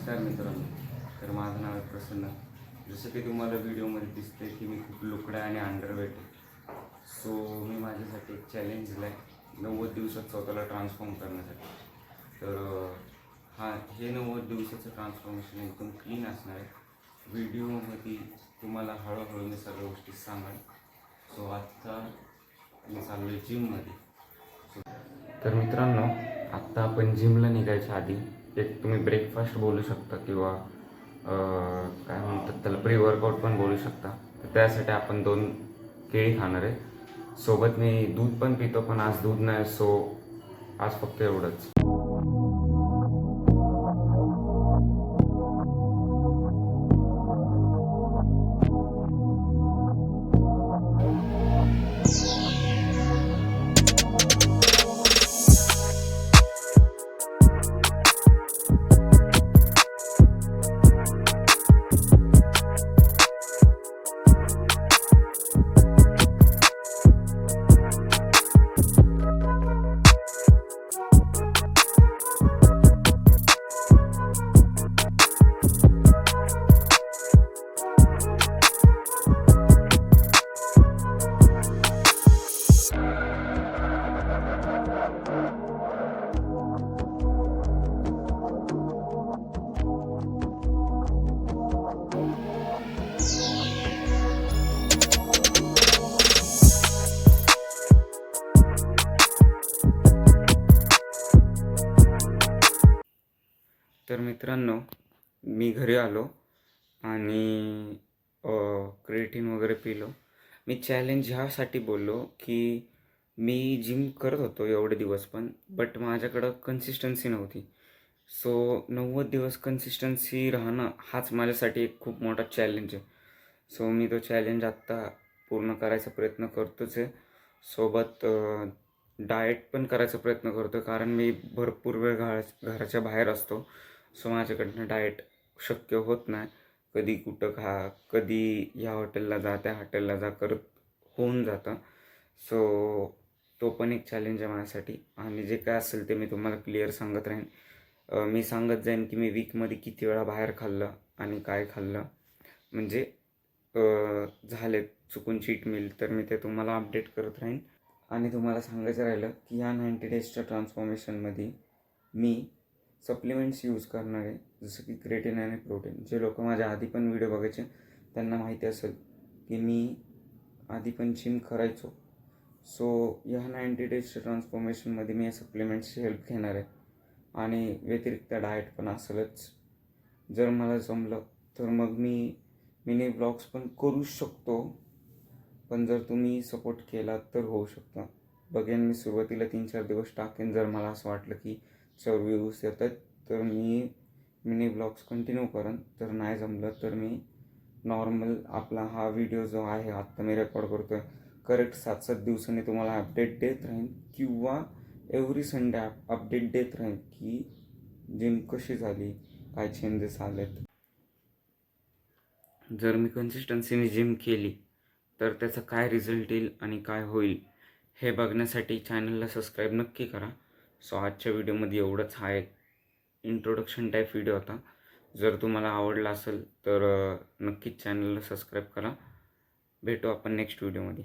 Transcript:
नमस्कार मित्रांनो. तर माझं नाव आहे प्रसन्न. जसं की तुम्हाला व्हिडिओमध्ये दिसते की मी खूप लुकडा आणि अंडरवेट आहे. सो मी माझ्यासाठी एक चॅलेंज दिलं आहे 90 दिवसात स्वतःला ट्रान्सफॉर्म करण्यासाठी. तर हे 90 दिवसाचं ट्रान्सफॉर्मेशन एकदम क्लीन असणार आहे. व्हिडिओमध्ये तुम्हाला हळूहळू मी सगळ्या गोष्टी सांगाल. सो आत्ता मी चाललो आहे जिममध्ये. तर मित्रांनो, आत्ता आपण जिमला निघायच्या आधी एक तुम्ही ब्रेकफास्ट बोलू शकता किंवा काय म्हणतात त्याला प्री वर्कआउट पण बोलू शकता. तर त्यासाठी आपण 2 केळी खाणार आहे. सोबत मी दूध पण पितो, पण आज दूध नाही. सो आज फक्त एवढंच. तर मित्रांनो, मी घरी आलो आणि क्रिएटिन वगैरे पिलो. मी चॅलेंज ह्यासाठी बोललो की मी जिम करत होतो एवढे दिवस बट माझ्याकडं कन्सिस्टन्सी नव्हती. सो 90 दिवस कन्सिस्टन्सी राहणं हाच माझ्यासाठी एक खूप मोठा चॅलेंज आहे. सो मी तो चॅलेंज आत्ता पूर्ण करायचा प्रयत्न करतोच आहे. सोबत डाएट पण करायचा प्रयत्न करतो, कारण मी भरपूर वेळ घराच्या बाहेर असतो. सो माझ्याकडनं डाएट शक्य होत नाही. कधी कुठं खा, कधी ह्या हॉटेलला जा, त्या हॉटेलला जा करत होऊन जातं. सो तो पण एक चॅलेंज आहे माझ्यासाठी. आणि जे काय असेल ते मी तुम्हाला क्लिअर सांगत राहीन. मी सांगत जाईन की मी वीकमध्ये किती वेळा बाहेर खाल्लं आणि काय खाल्लं. म्हणजे झाले चुकून चीट मील तर मी ते तुम्हाला अपडेट करत राहीन. आणि तुम्हाला सांगायचं राहिलं की ह्या 90 डेजच्या ट्रान्सफॉर्मेशनमध्ये मी सप्लिमेंट्स यूज करणार आहे, जसं की क्रिएटिन आणि प्रोटीन. जे लोक माझ्या आधी पण व्हिडिओ बघायचे त्यांना माहिती असेल की मी आधी पण जिम करायचो. सो ह्या 90 डेजच्या ट्रान्सफॉर्मेशनमध्ये मी या सप्लिमेंट्सची हेल्प घेणार आहे. आणि व्यतिरिक्त डाएट पण असेलच. जर मला जमलं तर मग मी मिनी ब्लॉग्स पण करू शकतो, पण जर तुम्ही सपोर्ट केला तर होऊ शकतं. बघेन मी सुरुवातीला 3-4 दिवस टाकेन. जर मला असं वाटलं की व्ह्यूज येतात तर मी मिनी ब्लॉग्स कंटिन्यू करेन. तर नाही जमलं तर मी नॉर्मल आपला हा व्हिडिओ जो आहे आत्ता मी रेकॉर्ड करतो आहे करेक्ट 7-7 दिवसांनी तुम्हाला अपडेट देत राहीन, किंवा एव्हरी संडे अपडेट देत राहीन की जिम कशी झाली, काय चेंजेस आलेत. जर मी कन्सिस्टन्सीने जिम केली तर त्याचा काय रिझल्ट येईल आणि काय होईल हे बघण्यासाठी चॅनलला सबस्क्राईब नक्की करा. सो आजच्या व्हिडिओमध्ये एवढंच. हा एक इंट्रोडक्शन टाईप व्हिडिओ होता. जर तुम्हाला आवडला असेल तर नक्कीच चॅनलला सबस्क्राईब करा. भेटू आपण नेक्स्ट व्हिडिओमध्ये.